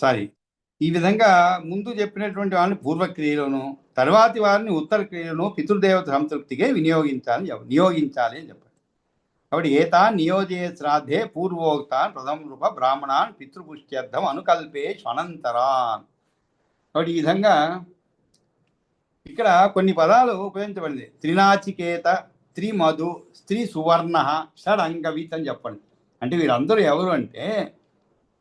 Sorry, ఈ విధంగా ముందు చెప్పినటువంటి వాళ్ళని పూర్వక్రియలోను, తర్వాతి వారిని ఉత్తర క్రియలను పితృదేవత సంతృప్తిగా నియోగించాలి అని చెప్పారు. కాబట్టి ఏతా నియోజే శ్రాద్ధే పూర్వోక్తాన్ ప్రథమ రూప బ్రాహ్మణాన్ పితృపుష్ట్యర్థం అనుకల్పే స్వనంతరాన్. కాబట్టి ఈ విధంగా ఇక్కడ కొన్ని పదాలు ఉపయోగించబడింది. త్రినాచికేత, త్రిమధు, స్త్రీ సువర్ణ, షడంగవిత్ అని చెప్పండి. అంటే వీరందరూ ఎవరు అంటే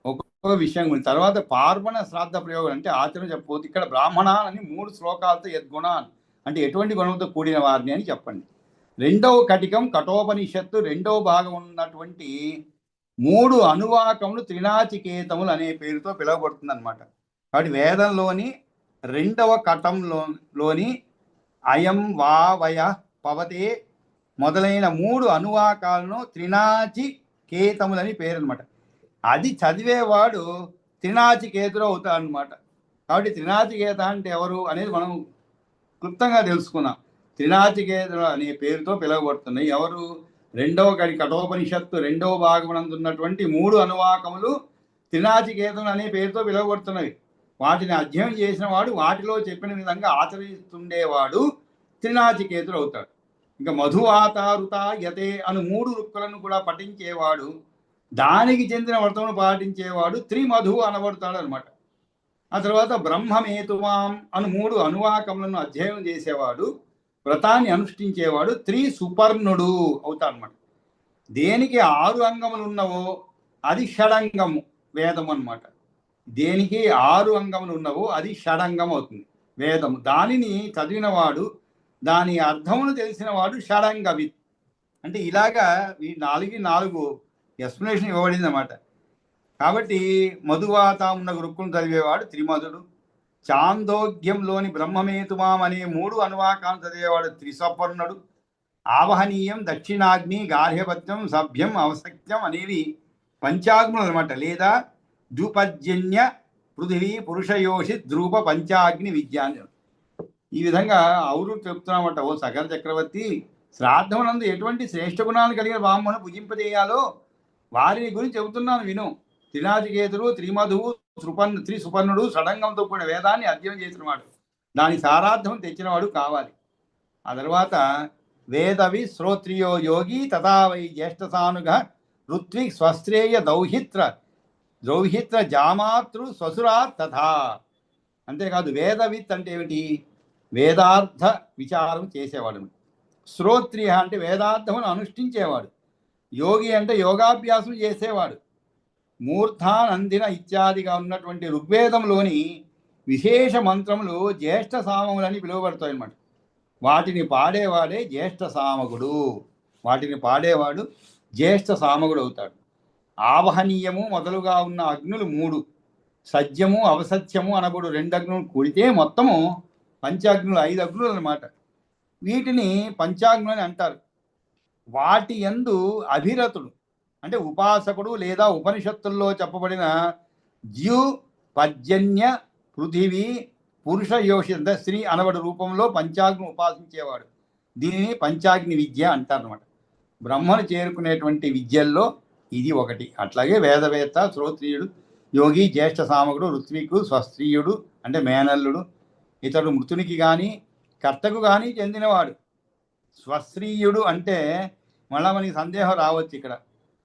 ఒక్కొక్క విషయం గురించి. తర్వాత పార్వణ శ్రాద్ధ ప్రయోగం అంటే ఆచరణ చెప్పబోతు. ఇక్కడ బ్రాహ్మణాలని 3 శ్లోకాలతో యద్గుణాన్ అంటే ఎటువంటి గుణంతో కూడిన వారిని అని చెప్పండి. రెండవ కటికం కఠోపనిషత్తు రెండవ భాగం ఉన్నటువంటి 3 అనువాకములు త్రినాచికేతములు అనే పేరుతో పిలువబడుతుంది అనమాట. కాబట్టి వేదంలోని రెండవ కటంలోని అయం వావయ పవతే మొదలైన 3 అనువాకాలను త్రినాచికేతములని పేరు అనమాట. అది చదివేవాడు త్రినాచికేతుడు అవుతాడనమాట. కాబట్టి త్రినాచికేత అంటే ఎవరు అనేది మనం క్లుప్తంగా తెలుసుకున్నాం. త్రినాచికేతుడు అనే పేరుతో పిలువబడుతున్నాయి. ఎవరు? రెండవ కఠోపనిషత్తు రెండవ భాగమునందు ఉన్నటువంటి 3 అనువాకములు త్రినాచికేతుడు అనే పేరుతో పిలువబడుతున్నవి. వాటిని అధ్యయనం చేసిన వాడు వాటిలో చెప్పిన విధంగా ఆచరిస్తుండేవాడు త్రినాచికేతుడు అవుతాడు. ఇంకా మధువాతారుత యతే అను 3 రుక్కులను కూడా పఠించేవాడు, దానికి చెందిన వ్రతమును పాటించేవాడు త్రిమధు అనబడతాడు అనమాట. ఆ తర్వాత బ్రహ్మమేతుమాం అను 3 అనువాకములను అధ్యయనం చేసేవాడు, వ్రతాన్ని అనుష్ఠించేవాడు త్రిసుపర్ణుడు అవుతాడు అనమాట. దేనికి 6 అంగములు ఉన్నవో అది షడంగము వేదము అనమాట. దేనికి 6 అంగములు ఉన్నవో అది షడంగం అవుతుంది వేదము. దానిని చదివినవాడు, దాని అర్థమును తెలిసినవాడు షడంగవిత్. అంటే ఇలాగా ఈ 4 ఎక్స్ప్లెనేషన్ ఇవ్వబడింది అన్నమాట. కాబట్టి మధువాత ఉన్న రుక్కును చదివేవాడు త్రిమధుడు, చాందోగ్యంలోని బ్రహ్మమేతుమాం అనే 3 అనువాకాలను చదివేవాడు త్రిసపర్ణుడు, ఆవహనీయం, దక్షిణాగ్ని, గార్హ్యపత్యం, సభ్యం, అవసక్త్యం అనేవి పంచాగ్నులు అనమాట. లేదా ద్రుపజన్య పృథివీ పురుషయోషి ధ్రువ పంచాగ్ని విద్యాన్ని. ఈ విధంగా అవురు చెప్తున్నామట. ఓ సకల చక్రవర్తి, శ్రాద్ధమునందు ఎటువంటి శ్రేష్ఠ గుణాలు కలిగిన బ్రాహ్మణుడు భుజింపజేయాలో వారిని గురించి చెబుతున్నాను విను. త్రినాచికేతుడు, త్రిమధువు, త్రిసుపర్ణుడు షడంగంతో కూడిన వేదాన్ని అధ్యయనం చేసినవాడు, దాని సారార్థం తెచ్చినవాడు కావాలి. ఆ తర్వాత వేదవి శ్రోత్రియో యోగి తథా వై జ్యేష్ఠసానుగ ఋత్విక్ స్వశ్రేయ ద్రౌహిత్ర జామాతృ స్వసురాత్ తథా. అంతేకాదు వేదవిత్ అంటే ఏమిటి? వేదార్థ విచారం చేసేవాడు. శ్రోత్రియ అంటే వేదార్థమును అనుష్ఠించేవాడు. యోగి అంటే యోగాభ్యాసం చేసేవాడు. మూర్ధానందిన ఇత్యాదిగా ఉన్నటువంటి ఋగ్వేదంలోని విశేష మంత్రములు జ్యేష్ఠ సామములని పిలువబడతాయి అన్నమాట. వాటిని పాడేవాడే జ్యేష్ఠ సామకుడు. వాటిని పాడేవాడు జ్యేష్ఠ సామకుడు అవుతాడు. ఆవహనీయము మొదలుగా ఉన్న అగ్నులు 3, సత్యము అవసత్యము అనబడు 2 అగ్నులు కూడితే మొత్తము పంచాగ్నులు 5 అగ్నులు అన్నమాట. వీటిని పంచాగ్నులు అని అంటారు. వాటి యందు అభిరతుడు అంటే ఉపాసకుడు లేదా ఉపనిషత్తుల్లో చెప్పబడిన ద్యు పర్జన్య పృథివీ పురుష యోషి అంటే స్త్రీ అనబడి రూపంలో పంచాగ్ని ఉపాసించేవాడు. దీనిని పంచాగ్ని విద్య అంటారనమాట. బ్రహ్మను చేరుకునేటువంటి విద్యల్లో ఇది ఒకటి. అట్లాగే వేదవేత్త, శ్రోత్రియుడు, యోగి, జ్యేష్ఠ సామకుడు, ఋత్వికు, స్వస్త్రీయుడు అంటే మేనల్లుడు, ఇతడు మృతునికి కానీ కర్తకు కానీ చెందినవాడు. స్వస్త్రీయుడు అంటే మళ్ళా మనకి సందేహం రావచ్చు. ఇక్కడ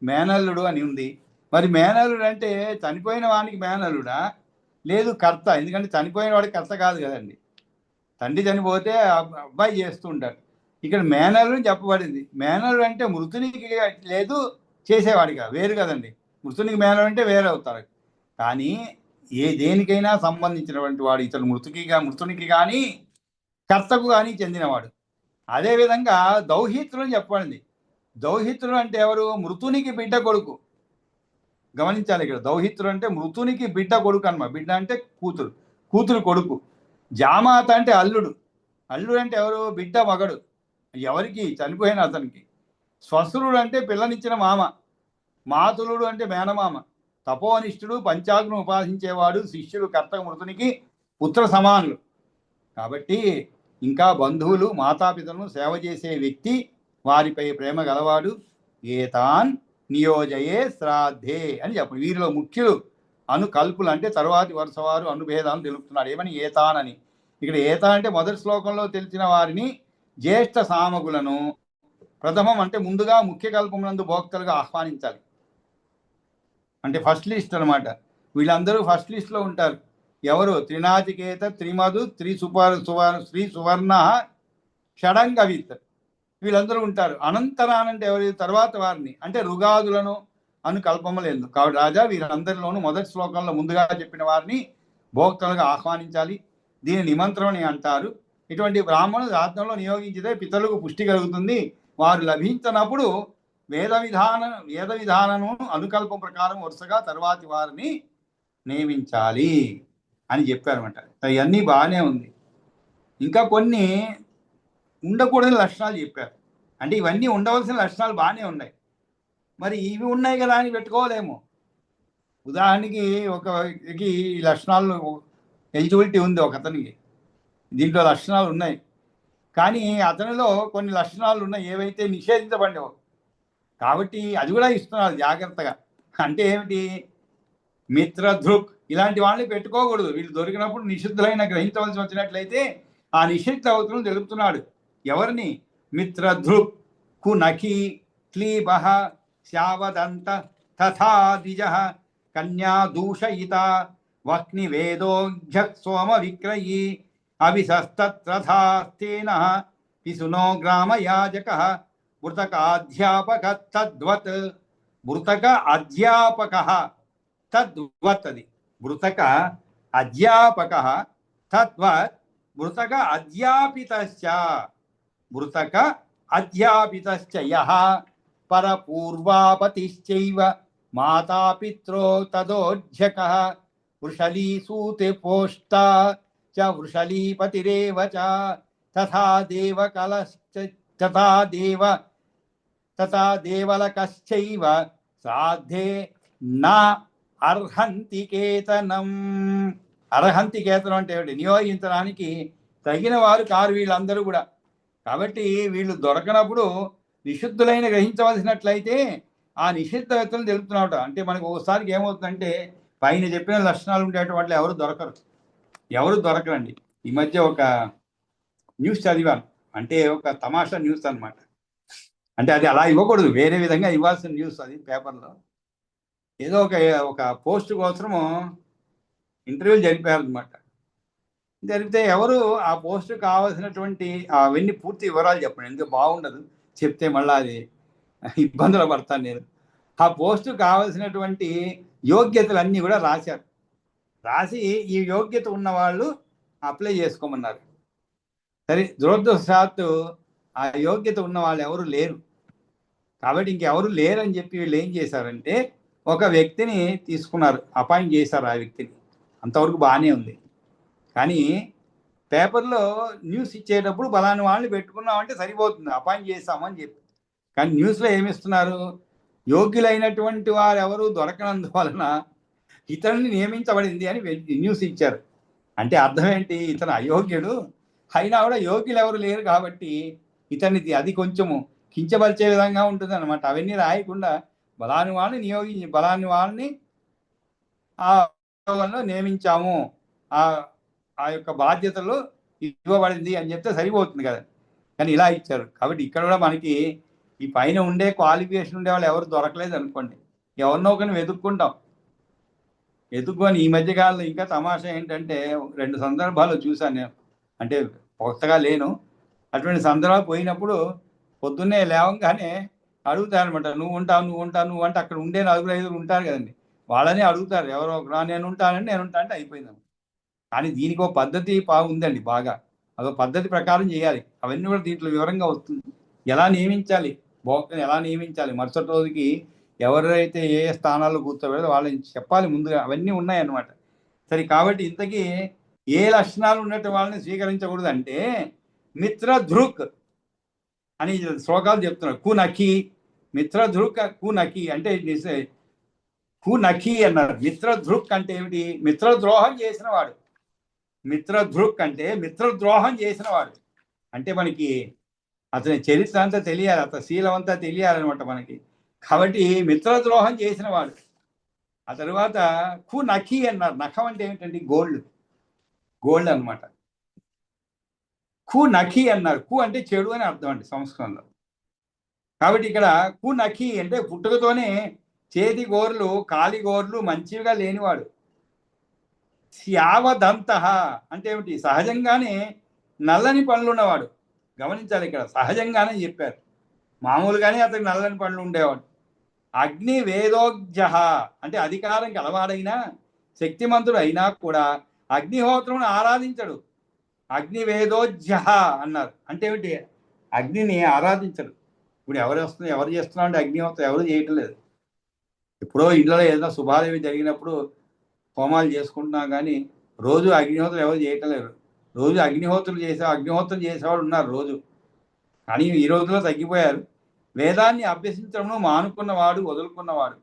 మేనల్లుడు అని ఉంది. మరి మేనల్లుడు అంటే చనిపోయిన వానికి మేనల్లుడా, లేదు కర్త? ఎందుకంటే చనిపోయిన వాడికి కర్త కాదు కదండి. తండ్రి చనిపోతే అబ్బాయి చేస్తూ ఉంటాడు. ఇక్కడ మేనల్లుడు చెప్పబడింది. మేనల్లుడు అంటే మృతునికి లేదు చేసేవాడిగా వేరు కదండి. మృతునికి మేనల్లుడు అంటే వేరే అవుతారు. కానీ దేనికైనా సంబంధించినటువంటి వాడు ఇతడు మృతునికి కానీ కర్తకు కానీ చెందినవాడు. అదేవిధంగా దౌహిత్రులు చెప్పండి. దౌహిత్రులు అంటే ఎవరు? మృతునికి బిడ్డ కొడుకు. గమనించాలి ఇక్కడ. దౌహిత్రులు అంటే మృతునికి బిడ్డ కొడుకు అన్నమాట. బిడ్డ అంటే కూతురు కొడుకు. జామాత అంటే అల్లుడు. అల్లుడు అంటే ఎవరు? బిడ్డ మగడు. ఎవరికి? చనిపోయిన అతనికి. శ్వశురుడు అంటే పిల్లనిచ్చిన మామ. మాతులుడు అంటే మేనమామ. తపోనిష్ఠుడు, పంచాగ్ను ఉపాసించేవాడు, శిష్యుడు, కర్తక మృతునికి పుత్ర సమానులు. కాబట్టి ఇంకా బంధువులు, మాతాపితలను సేవ చేసే వ్యక్తి, వారిపై ప్రేమ గలవాడు, ఏతాన్ నియోజయే శ్రాద్ధే అని చెప్పండి. వీరిలో ముఖ్యులు అనుకల్పులు అంటే తరువాతి వరుస వారు అనుభేదాలను తెలుపుతున్నాడు. ఏమని? ఏతాన్ అని. ఇక్కడ ఏతా అంటే మొదటి శ్లోకంలో తెలిసిన వారిని జ్యేష్ఠ సామగులను ప్రథమం అంటే ముందుగా ముఖ్య కల్పమునందు భోక్తలుగా ఆహ్వానించాలి. అంటే ఫస్ట్ లిస్ట్ అనమాట. వీళ్ళందరూ ఫస్ట్ లిస్ట్లో ఉంటారు. ఎవరు? త్రినాచికేత, త్రిమధు, శ్రీ సువర్ణ, షడంగవిత్, వీళ్ళందరూ ఉంటారు. అనంతరానంటే ఎవరి? తర్వాత వారిని అంటే రుగాదులను కల్పములేదు. కాబట్టి రాజా వీరందరిలోనూ మొదటి శ్లోకంలో ముందుగా చెప్పిన వారిని భోక్తలుగా ఆహ్వానించాలి. దీని నిమంత్రణని అంటారు. ఇటువంటి బ్రాహ్మణులు రాజ్యంలో నియోగించితే పితరులకు పుష్టి కలుగుతుంది. వారు లభించినప్పుడు వేద విధానము అనుకల్పం ప్రకారం వరుసగా తర్వాతి వారిని నియమించాలి అని చెప్పారన్నమాట. ఇవన్నీ బాగానే ఉంది. ఇంకా కొన్ని ఉండకూడని లక్షణాలు చెప్పారు. అంటే ఇవన్నీ ఉండవలసిన లక్షణాలు బాగానే ఉన్నాయి, మరి ఇవి ఉన్నాయి కదా అని పెట్టుకోలేము. ఉదాహరణకి ఒకకి లక్షణాలు ఎలిజిబిలిటీ ఉంది ఒక అతనికి, దీంట్లో లక్షణాలు ఉన్నాయి, కానీ అతనిలో కొన్ని లక్షణాలు ఉన్నాయి ఏవైతే నిషేధించబడినవో. కాబట్టి అది కూడా ఇస్తున్నారు జాగ్రత్తగా. అంటే ఏమిటి? మిత్రధృక్ ఇలాంటి వాళ్ళని పెట్టుకోకూడదు. వీళ్ళు దొరికినప్పుడు నిషిద్ధులైన గ్రహించవలసి వచ్చినట్లయితే ఆ నిషిద్ధ అవతులను తెలుపుతున్నాడు. ఎవరిని? మిత్రధృక్, కునఖి, క్లీబ, శావదంత, తథా ద్విజ, కన్యా దూషయిత, వహ్ని వేదోఘ్య సోమ విక్రయీ, అవిశస్తత్రథాస్తేన పిసునో గ్రామయాజక, మృతకాధ్యాపక తద్వత్. మృతక అధ్యాపక తద్వత్, అది మృతక అధ్యాపక తద్వత్, మృతక అధ్యాపితశ్చ. మృతక అధ్యాపితశ్చ యః పరపూర్వాపతిశ్చైవ మాతాపిత్రో తదోజ్జకః, వృషలీసూతే పోష్ట చ వృషలీపతిరేవ చ, తథా దేవలకశ్చైవ శ్రాద్ధే నా అర్హంతి కేతనం. అర్హంతి కేతనం అంటే ఏమిటి? నియోగించడానికి తగిన వారు కారు వీళ్ళందరూ కూడా. కాబట్టి వీళ్ళు దొరకనప్పుడు నిషిద్ధులైన గ్రహించవలసినట్లయితే ఆ నిషిద్ధ వ్యక్తులను తెలుపుతున్నాట. అంటే మనకు ఒకసారికి ఏమవుతుందంటే పైన చెప్పిన లక్షణాలు ఉండేటువంటి ఎవరు దొరకరండి. ఈ మధ్య ఒక న్యూస్ చదివాను, అంటే ఒక తమాషా న్యూస్ అనమాట. అంటే అది అలా ఇవ్వకూడదు, వేరే విధంగా ఇవ్వాల్సిన న్యూస్ అది. పేపర్లో ఏదో ఒక పోస్ట్ కోసము ఇంటర్వ్యూలు జరిపారనమాట. జరిపితే ఎవరు ఆ పోస్ట్ కావాల్సినటువంటి అవన్నీ పూర్తి వివరాలు చెప్పండి, ఎందుకు బాగుండదు చెప్తే మళ్ళీ అది ఇబ్బందులు పడతాను నేను. ఆ పోస్టు కావాల్సినటువంటి యోగ్యతలన్నీ కూడా రాశారు. రాసి ఈ యోగ్యత ఉన్న వాళ్ళు అప్లై చేసుకోమన్నారు. సరే, దురదృష్టవశాత్తు ఆ యోగ్యత ఉన్న వాళ్ళు ఎవరు లేరు. కాబట్టి ఇంకెవరు లేరని చెప్పి వీళ్ళు ఏం చేశారంటే ఒక వ్యక్తిని తీసుకున్నారు, అపాయింట్ చేశారు. ఆ వ్యక్తిని అంతవరకు బాగానే ఉంది. కానీ పేపర్లో న్యూస్ ఇచ్చేటప్పుడు బలాని వాళ్ళని పెట్టుకున్నామంటే సరిపోతుంది, అపాయింట్ చేస్తామని చెప్పి. కానీ న్యూస్లో ఏమిస్తున్నారు? యోగ్యులైనటువంటి వారు ఎవరు దొరకనందువలన ఇతరుని నియమించబడింది అని న్యూస్ ఇచ్చారు. అంటే అర్థం ఏంటి? ఇతను అయోగ్యుడు అయినా కూడా యోగ్యులు ఎవరు లేరు కాబట్టి ఇతనికి అది కొంచెము కించపరిచే విధంగా ఉంటుంది అనమాట. అవన్నీ రాయకుండా బలాని వాళ్ళని ఆ ఉద్యోగంలో నియమించాము, ఆ యొక్క బాధ్యతలు ఇవ్వబడింది అని చెప్తే సరిపోతుంది కదా. కానీ ఇలా ఇచ్చారు. కాబట్టి ఇక్కడ కూడా మనకి ఈ పైన ఉండే క్వాలిఫికేషన్ ఉండే వాళ్ళు ఎవరు దొరకలేదు అనుకోండి, ఎవరినో ఒకరిని వెతుక్కొని ఈ మధ్యకాలంలో ఇంకా తమాషా ఏంటంటే 2 సందర్భాలు చూశాను నేను. అంటే కొత్తగా లేను, అటువంటి సందర్భాలు పోయినప్పుడు పొద్దున్నే లేవంగానే అడుగుతారనమాట, నువ్వు ఉంటావు అంటే అక్కడ ఉండే 4-5 ఉంటారు కదండి, వాళ్ళని అడుగుతారు ఎవరో నేను ఉంటాను అంటే అయిపోయింది. కానీ దీనికి ఒక పద్ధతి ఉందండి, బాగా అదొక పద్ధతి ప్రకారం చేయాలి. అవన్నీ కూడా దీంట్లో వివరంగా వస్తుంది. ఎలా నియమించాలి, భోక్తని ఎలా నియమించాలి, మరుసటి రోజుకి ఎవరైతే ఏ స్థానాల్లో కూర్చోబెడదో వాళ్ళని చెప్పాలి ముందుగా, అవన్నీ ఉన్నాయన్నమాట. సరే, కాబట్టి ఇంతకీ ఏ లక్షణాలు ఉన్నట్టు వాళ్ళని స్వీకరించకూడదు అంటే మిత్రధృక్ అని శ్లోకాలు చెప్తున్నారు. కునఖి, మిత్రధృక్, కునఖి అంటే కునఖి అన్నారు. మిత్రధృక్ అంటే ఏమిటి? మిత్రద్రోహం చేసిన వాడు. మిత్రధృక్ అంటే మిత్రద్రోహం చేసిన వాడు. అంటే మనకి అతని చరిత్ర అంతా తెలియాలి, అతని శీలం అంతా తెలియాలన్నమాట మనకి. కాబట్టి మిత్రద్రోహం చేసిన వాడు. ఆ తరువాత కు నఖి అన్నారు. నఖం అంటే ఏమిటండి? గోల్డ్ అనమాట. కు నఖి అన్నారు. కు అంటే చెడు అని అర్థం అండి సంస్కృతంలో. కాబట్టి ఇక్కడ కు నఖి అంటే పుట్టుకతోనే చేతి గోర్లు కాలి గోర్లు మంచివిగా లేనివాడు. శ్యావదంత అంటే ఏమిటి? సహజంగానే నల్లని పనులు ఉన్నవాడు. గమనించాలి, ఇక్కడ సహజంగానే చెప్పారు, మామూలుగానే అతనికి నల్లని పనులు ఉండేవాడు. అగ్ని వేదోగ్జ అంటే అధికారం కలవాడైనా శక్తిమంతుడు అయినా కూడా అగ్నిహోత్రమును ఆరాధించడు. అగ్ని వేదోజ్జ అన్నారు. అంటే ఏమిటి? అగ్నిని ఆరాధించడు. ఇప్పుడు ఎవరు చేస్తున్నావు అంటే అగ్నిహోత్రం ఎవరు చేయటం లేదు. ఎప్పుడో ఇళ్ళలో ఏదైనా శుభాదేవి జరిగినప్పుడు హోమాలు చేసుకుంటున్నాం, కానీ రోజు అగ్నిహోత్రం ఎవరు చేయటం లేరు. రోజు అగ్నిహోత్రం చేసేవాడు ఉన్నారు రోజు, కానీ ఈ రోజుల్లో తగ్గిపోయారు. వేదాన్ని అభ్యసించడం మానుకున్నవాడు, వదులుకున్నవాడు.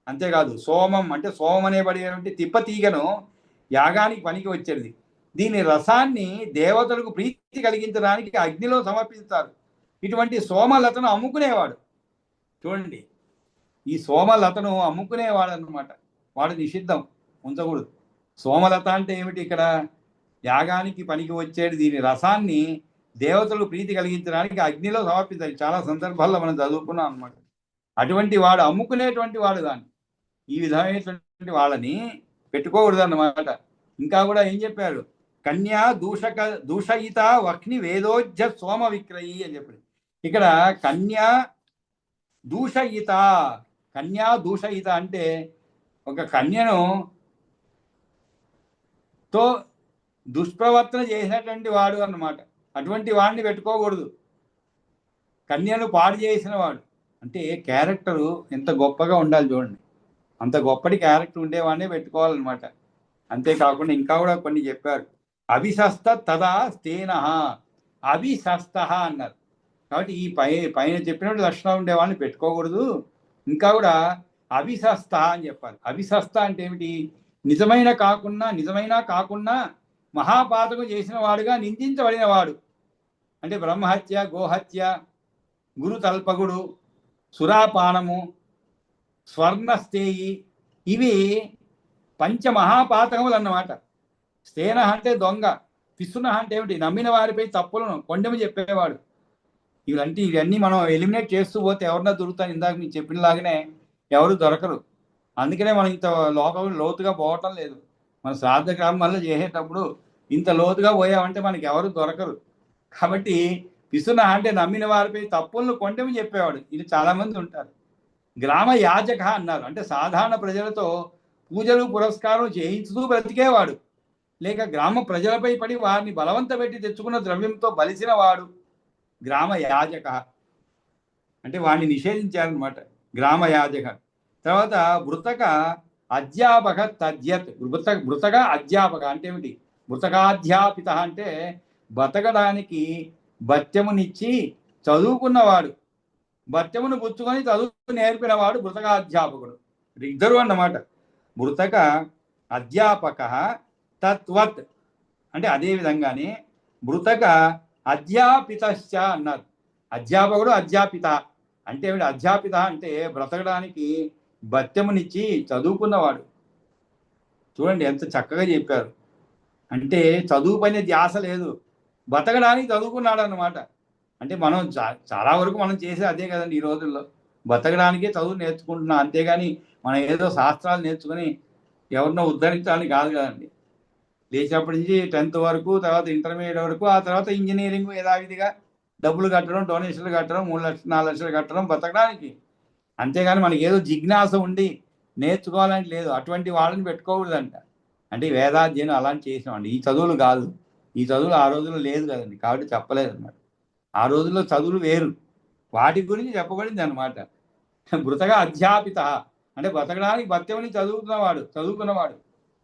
అంతేకాదు సోమం అంటే సోమం అనేబడి తిప్పతీగను యాగానికి పనికి వచ్చేది. దీని రసాన్ని దేవతలకు ప్రీతి కలిగించడానికి అగ్నిలో సమర్పిస్తారు. ఇటువంటి సోమలతను అమ్ముకునేవాడు. చూడండి, ఈ సోమలతను అమ్ముకునేవాడు అన్నమాట. వాడు నిషిద్ధం, ఉంచకూడదు. సోమలత అంటే ఏమిటి? ఇక్కడ యాగానికి పనికి వచ్చేది. దీని రసాన్ని దేవతలు ప్రీతి కలిగించడానికి అగ్నిలో సమర్పిస్తారు. చాలా సందర్భాల్లో మనం చదువుకున్నాం అనమాట. అటువంటి వాడు అమ్ముకునేటువంటి వాడు దాన్ని. ఈ విధమైనటువంటి వాళ్ళని పెట్టుకోకూడదు అన్నమాట. ఇంకా కూడా ఏం చెప్పారు? కన్యా దూషయిత వక్ని వేదోజ్జ సోమ విక్రయి అని చెప్పారు. ఇక్కడ కన్యా దూషయిత అంటే ఒక కన్యను తో దుష్ప్రవర్తన చేసినటువంటి వాడు అన్నమాట. అటువంటి వాడిని పెట్టుకోకూడదు. కన్యను పాడు చేసిన వాడు అంటే క్యారెక్టరు ఎంత గొప్పగా ఉండాలి చూడండి. అంత గొప్పటి క్యారెక్టర్ ఉండేవాడినే పెట్టుకోవాలన్నమాట. అంతేకాకుండా ఇంకా కూడా కొన్ని చెప్పారు. అభిశస్త తదా స్థేన అభిశస్త అన్నారు. కాబట్టి ఈ పైన చెప్పినట్టు లక్షణాలు ఉండేవాళ్ళని పెట్టుకోకూడదు. ఇంకా కూడా అభిశస్త అని చెప్పాలి. అభిశస్త అంటే ఏమిటి? నిజమైనా కాకుండా మహాపాతకం చేసిన వాడుగా నిందించబడిన వాడు. అంటే బ్రహ్మహత్య, గోహత్య, గురు తల్పగుడు, సురాపానము, స్వర్ణస్థేయి, ఇవి పంచమహాపాతకములు అన్నమాట. స్థేన అంటే దొంగ, పిసున అంటే ఏమిటి? నమ్మిన వారిపై తప్పులను కొండెము చెప్పేవాడు. ఇవన్నీ మనం ఎలిమినేట్ చేస్తూ పోతే ఎవరన్నా దొరుకుతారు. ఇందాక మీకు చెప్పినలాగానే ఎవరు దొరకరు. అందుకనే మనం ఇంత లోతుగా పోవటం లేదు. మన శ్రాద్ధ గ్రామాల్లో చేసేటప్పుడు ఇంత లోతుగా పోయామంటే మనకి ఎవరు దొరకరు. కాబట్టి పిసున అంటే నమ్మిన వారిపై తప్పులను కొండెము చెప్పేవాడు. ఇది చాలా మంది ఉంటారు. గ్రామ యాజక అన్నారు. అంటే సాధారణ ప్రజలతో పూజలు పురస్కారం చేయించుతూ బ్రతికేవాడు. లేక గ్రామ ప్రజలపై పడి వారిని బలవంత పెట్టి తెచ్చుకున్న ద్రవ్యంతో బలిసిన వాడు గ్రామ యాజక. అంటే వాడిని నిషేధించారనమాట గ్రామ యాజక. తర్వాత మృతక అధ్యాపక తద్యత్. మృతక అధ్యాపక అంటే ఏమిటి? మృతకాధ్యాపిత అంటే బతకడానికి భత్యమునిచ్చి చదువుకున్నవాడు, భత్యమును పుచ్చుకొని చదువు నేర్పినవాడు మృతకాధ్యాపకుడు. ఇద్దరు అన్నమాట. మృతక అధ్యాపక తత్వత్ అంటే అదే విధంగానే మృతక అధ్యాపితశ్చ అన్నారు. అధ్యాపకుడు అధ్యాపిత అంటే ఏమిటి? అధ్యాపిత అంటే బ్రతకడానికి భత్యమునిచ్చి చదువుకున్నవాడు. చూడండి ఎంత చక్కగా చెప్పారు. అంటే చదువు పైన ధ్యాస లేదు, బతకడానికి చదువుకున్నాడు అన్నమాట. అంటే మనం చాలా వరకు మనం చేసే అదే కదండి ఈ రోజుల్లో. బతకడానికే చదువు నేర్చుకుంటున్నాం, అంతేగాని మనం ఏదో శాస్త్రాలు నేర్చుకుని ఎవరినో ఉద్ధరించాలని కాదు కదండి. లేచినప్పటి నుంచి 10th వరకు, తర్వాత ఇంటర్మీడియట్ వరకు, ఆ తర్వాత ఇంజనీరింగ్ యథావిధిగా డబ్బులు కట్టడం, డొనేషన్లు కట్టడం, 3 లక్షలు 4 లక్షలు కట్టడం బతకడానికి. అంతేగాని మనకి ఏదో జిజ్ఞాస ఉండి నేర్చుకోవాలని లేదు. అటువంటి వాళ్ళని పెట్టుకోకూడదంట. అంటే వేదాధ్యయనం అలాంటి చేసినామండి. ఈ చదువులు కాదు. ఈ చదువులు ఆ రోజుల్లో లేదు కదండి, కాబట్టి చెప్పలేదు అన్నమాట. ఆ రోజుల్లో చదువులు వేరు, వాటి గురించి చెప్పబడింది అనమాట. మృతగా అధ్యాపిత అంటే బతకడానికి భత్యముని చదువుకున్నవాడు,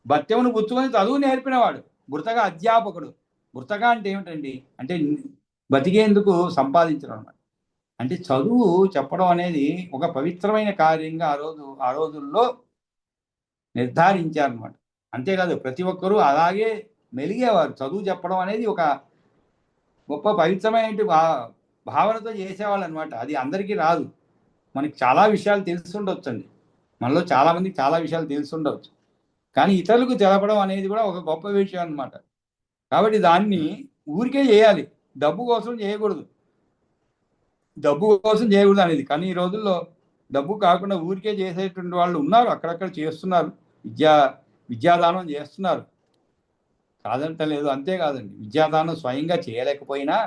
భత్యమును పుచ్చుకొని చదువు నేర్పినవాడు మృతగా అధ్యాపకుడు. మృతగా అంటే ఏమిటండి? అంటే బతికేందుకు సంపాదించడం అనమాట. అంటే చదువు చెప్పడం అనేది ఒక పవిత్రమైన కార్యంగా ఆ రోజుల్లో నిర్ధారించారనమాట. అంతేకాదు ప్రతి ఒక్కరూ అలాగే మెలిగేవారు. చదువు చెప్పడం అనేది ఒక గొప్ప పవిత్రమైన భావనతో చేసేవాళ్ళు అనమాట. అది అందరికీ రాదు. మనకి చాలా విషయాలు తెలిసి ఉండొచ్చండి, మనలో చాలామందికి చాలా విషయాలు తెలిసి ఉండవచ్చు, కానీ ఇతరులకు తెలపడం అనేది కూడా ఒక గొప్ప విషయం అన్నమాట. కాబట్టి దాన్ని ఊరికే చేయాలి, డబ్బు కోసం చేయకూడదు, డబ్బు కోసం చేయకూడదు అనేది. కానీ ఈ రోజుల్లో డబ్బు కాకుండా ఊరికే చేసేటువంటి వాళ్ళు ఉన్నారు, అక్కడక్కడ చేస్తున్నారు, విద్యాదానం చేస్తున్నారు, కాదంటలేదు. అంతేకాదండి, విద్యాదానం స్వయంగా చేయలేకపోయినా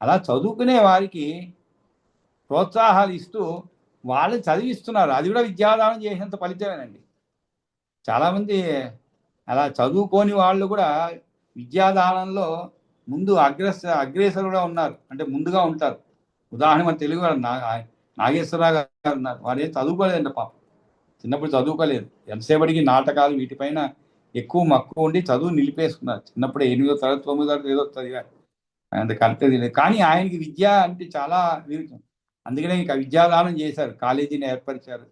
అలా చదువుకునే వారికి ప్రోత్సాహాలు ఇస్తూ వాళ్ళని చదివిస్తున్నారు, అది కూడా విద్యాదానం చేసినంత ఫలితమేనండి. చాలామంది అలా చదువుకోని వాళ్ళు కూడా విద్యాదానంలో ముందు అగ్రేసరుగా ఉన్నారు, అంటే ముందుగా ఉంటారు. ఉదాహరణ మన తెలుగు వారు నాగేశ్వరరావు గారు ఉన్నారు, వారు ఏం చదువుకోలేదండి పాపం, చిన్నప్పుడు చదువుకోలేదు, ఎంతసేపటికి నాటకాలు వీటిపైన ఎక్కువ మక్కువ ఉండి చదువు నిలిపేసుకున్నారు. చిన్నప్పుడు 8వ తరగతి 9వ తరగతి ఏదో చదివారు, అంత కరెక్ట్ తెలియదు. కానీ ఆయనకి విద్య అంటే చాలా విరుచం, అందుకనే ఇంకా విద్యాదానం చేశారు, కాలేజీని ఏర్పరిచారు.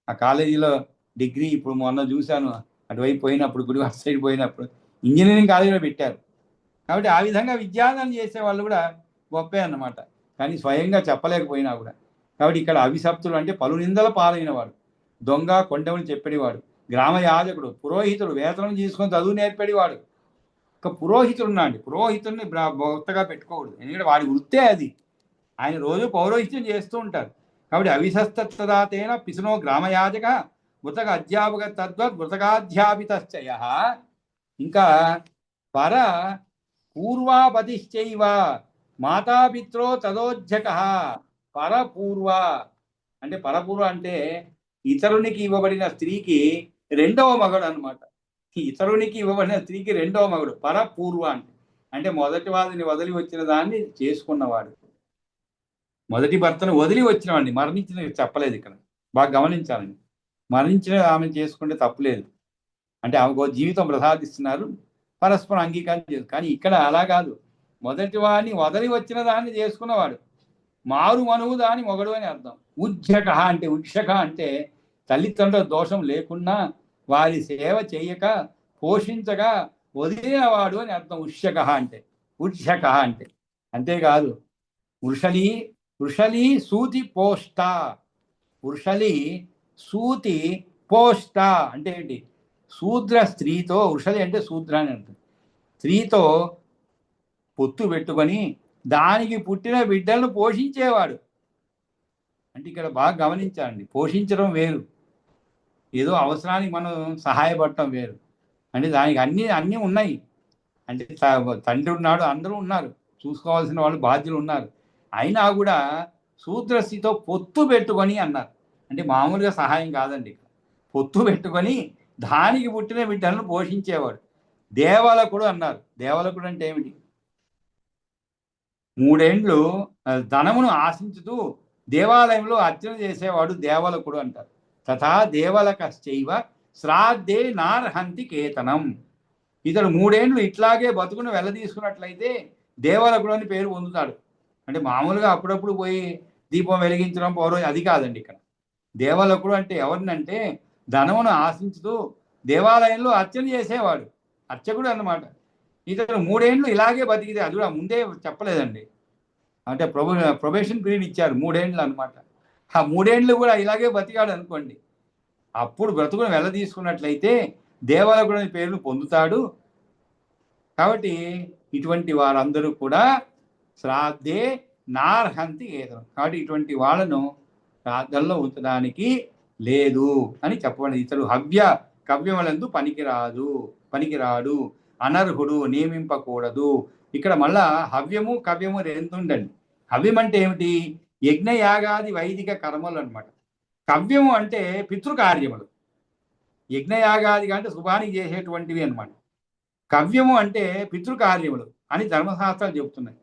ఆ కాలేజీలో డిగ్రీ ఇప్పుడు మొన్న చూశాను, అటువైపు పోయినప్పుడు గుడివాడ సైడ్ పోయినప్పుడు ఇంజనీరింగ్ కాలేజీలో పెట్టారు. కాబట్టి ఆ విధంగా విద్యాదానం చేసే వాళ్ళు కూడా గొప్పే అన్నమాట, కానీ స్వయంగా చెప్పలేకపోయినా కూడా. కాబట్టి ఇక్కడ అభిశప్తులు అంటే పలు నిందల పాలైన వాడు, దొంగ కొండమని చెప్పేవాడు, గ్రామ యాజకుడు, పురోహితుడు, వేతనం తీసుకొని చదువు నేర్పేవాడు. ఒక పురోహితుడు ఉన్నాడు, పురోహితుడిని భక్తగా పెట్టుకోకూడదు, ఎందుకంటే వాడి వృత్తే అది, ఆయన రోజు పౌరోహిత్యం చేస్తూ ఉంటారు. కాబట్టి అవిశస్తదాతేన పిసునో గ్రామయాజక మృతక అధ్యాపక తద్వత్ మృతకాధ్యాపితశ్చయ. ఇంకా పర పూర్వాపతిశ్చైవ మాతాపిత్రో తదోజ్జక. పరపూర్వ అంటే, పరపూర్వ అంటే ఇతరునికి ఇవ్వబడిన స్త్రీకి రెండవ మగడు అనమాట. ఇతరునికి ఇవ్వబడిన స్త్రీకి రెండవ మగడు పరపూర్వ అంటే మొదటి వాదిని వదిలి వచ్చిన దాన్ని చేసుకున్నవాడు, మొదటి భర్తను వదిలి వచ్చిన వాడిని, మరణించిన చెప్పలేదు ఇక్కడ, బాగా గమనించాలండి. మరణించిన ఆమె చేసుకుంటే తప్పులేదు, అంటే ఆమెకు జీవితం ప్రసాదిస్తున్నారు, పరస్పరం అంగీకారం చేసు. కానీ ఇక్కడ అలా కాదు, మొదటి వాడిని వదిలి వచ్చిన దాన్ని చేసుకున్నవాడు, మారు మనువు దాని మొగడు అని అర్థం. ఉజ్జక అంటే, ఉక్షక అంటే తల్లిదండ్రుల దోషం లేకున్నా వారి సేవ చేయక పోషించగా వదిలేవాడు అని అర్థం ఉష్యక అంటే, ఉజ్జక అంటే. అంతేకాదు వృషలి సూతి పోష్ట, వృషలి సూతి పోష్ట అంటే ఏంటి, శూద్ర స్త్రీతో, వృషలి అంటే శూద్ర అని అంటుంది, స్త్రీతో పొత్తు పెట్టుకొని దానికి పుట్టిన బిడ్డలను పోషించేవాడు. అంటే ఇక్కడ బాగా గమనించాలండి, పోషించడం వేరు, ఏదో అవసరానికి మనం సహాయపడటం వేరు. అంటే దానికి అన్నీ ఉన్నాయి, అంటే తండ్రి ఉన్నాడు, అందరూ ఉన్నారు, చూసుకోవాల్సిన వాళ్ళు బాధ్యులు ఉన్నారు, అయినా కూడా శూద్రస్థితితో పొత్తు పెట్టుకొని అన్నారు. అంటే మామూలుగా సహాయం కాదండి, పొత్తు పెట్టుకొని దానికి పుట్టిన బిడ్డలను పోషించేవాడు. దేవలకుడు అన్నారు. దేవలకుడు అంటే ఏమిటి, 3 ఏండ్లు ధనమును ఆశించుతూ దేవాలయంలో అర్చన చేసేవాడు దేవలకుడు అంటారు. తథా దేవలకశ్చైవ శ్రాద్ధే నార్హంతి కేతనం. ఇతడు 3 ఏండ్లు ఇట్లాగే బతుకును వెళ్ళదీసుకున్నట్లయితే దేవలకుడు అని పేరు పొందుతాడు. అంటే మామూలుగా అప్పుడప్పుడు పోయి దీపం వెలిగించడం పౌరోహిత్యం అది కాదండి. ఇక్కడ దేవలకుడు అంటే ఎవరినంటే ధనమును ఆశించుతూ దేవాలయంలో అర్చన చేసేవాడు, అర్చకుడు అన్నమాట. ఇతడు 3 ఏండ్లు ఇలాగే బతికితే, అది కూడా ముందే చెప్పలేదండి, అంటే ప్రొబేషన్ పీరియడ్ ఇచ్చారు 3 ఏండ్లు అనమాట. ఆ 3 ఏండ్లు కూడా ఇలాగే బతికాడు అనుకోండి, అప్పుడు బ్రతుకును వెళ్ళదీసుకున్నట్లయితే దేవలకుడు అనే పేరును పొందుతాడు. కాబట్టి ఇటువంటి వారందరూ కూడా శ్రాద్ధే నార్హంతి కేతనం. కాబట్టి ఇటువంటి వాళ్ళను శ్రాద్ధంలో ఉంచడానికి లేదు అని చెప్పండి. ఇతడు కవ్యములందు పనికిరాడు, అనర్హుడు, నియమింపకూడదు. ఇక్కడ మళ్ళా హవ్యము కవ్యము రెండుండండి. హవ్యం అంటే ఏమిటి, యజ్ఞయాగాది వైదిక కర్మలు అనమాట. కవ్యము అంటే పితృకార్యములు, యజ్ఞయాగాది అంటే శుభానికి చేసేటువంటివి అనమాట. కవ్యము అంటే పితృకార్యములు అని ధర్మశాస్త్రాలు చెబుతున్నాయి.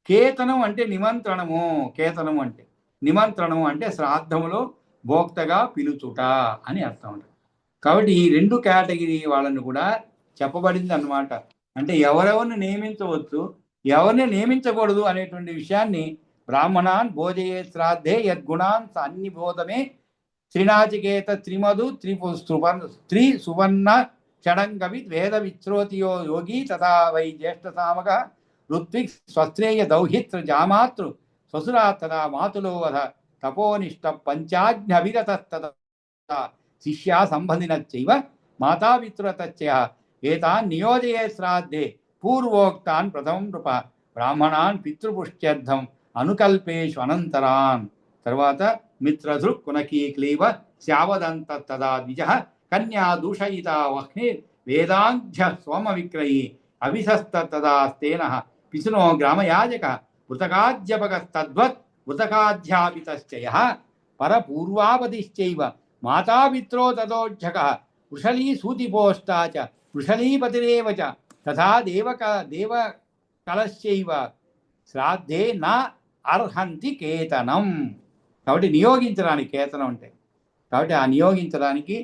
కేతనం అంటే నిమంత్రణము, కేతనము అంటే నిమంత్రణము అంటే శ్రాద్ధములో భోక్తగా పిలుచుట అని అర్థం ఉంటుంది. కాబట్టి ఈ 2 కేటగిరీ వాళ్ళని కూడా చెప్పబడింది అన్నమాట. అంటే ఎవరెవరిని నియమించవచ్చు, ఎవరిని నియమించకూడదు అనేటువంటి విషయాన్ని బ్రాహ్మణాన్ భోజయే శ్రాద్ధే యద్గుణాన్ సన్నిబోధమే త్రినాచికేత త్రిమధు త్రి సువర్ణ షడంగవి వేద విశ్రోతియో యోగి తథా వై జ్యేష్ఠ సామక ఋత్విక్ స్వశ్రేయ దౌహిత్ర జామాతృ స్వసురా తథా మాతులో వధ తపోనిష్ట పంచాజ్ఞభిరతస్తదా శిష్యా సంబంధినచ్చైవ మాతాపితృతచ్చ ఏతాన్ నియోజయే శ్రాద్ధే పూర్వోక్తాన్ ప్రథమం నృప బ్రాహ్మణాన్ పితృపుష్ట్యర్థం అనుకల్పేషు అనంతరాన్. తర్వాత మిత్రధృ కునకీక్లీవ శావదంత తదా ద్విజ కన్యా దూషయితా వహ్ని వేదాంధ్య సోమ విక్రయీ అభిసస్తదాస్తేన పిసునో గ్రామయాజక వృతకాధ్యాపకస్తద్వత్ వృతకాధ్యాపితశ్చయ పరపూర్వాపతిశ్చైవ మాతాపిత్రో తదోజ్జక వృషలీ సూతిపోష్టా చ వృషలీపతిరేవ చ తథా దేవకలశ్చైవ శ్రాద్ధే నా అర్హంతి కేతనం. కాబట్టి నియోగించడానికి కేతనం అంటే, కాబట్టి ఆ నియోగించడానికి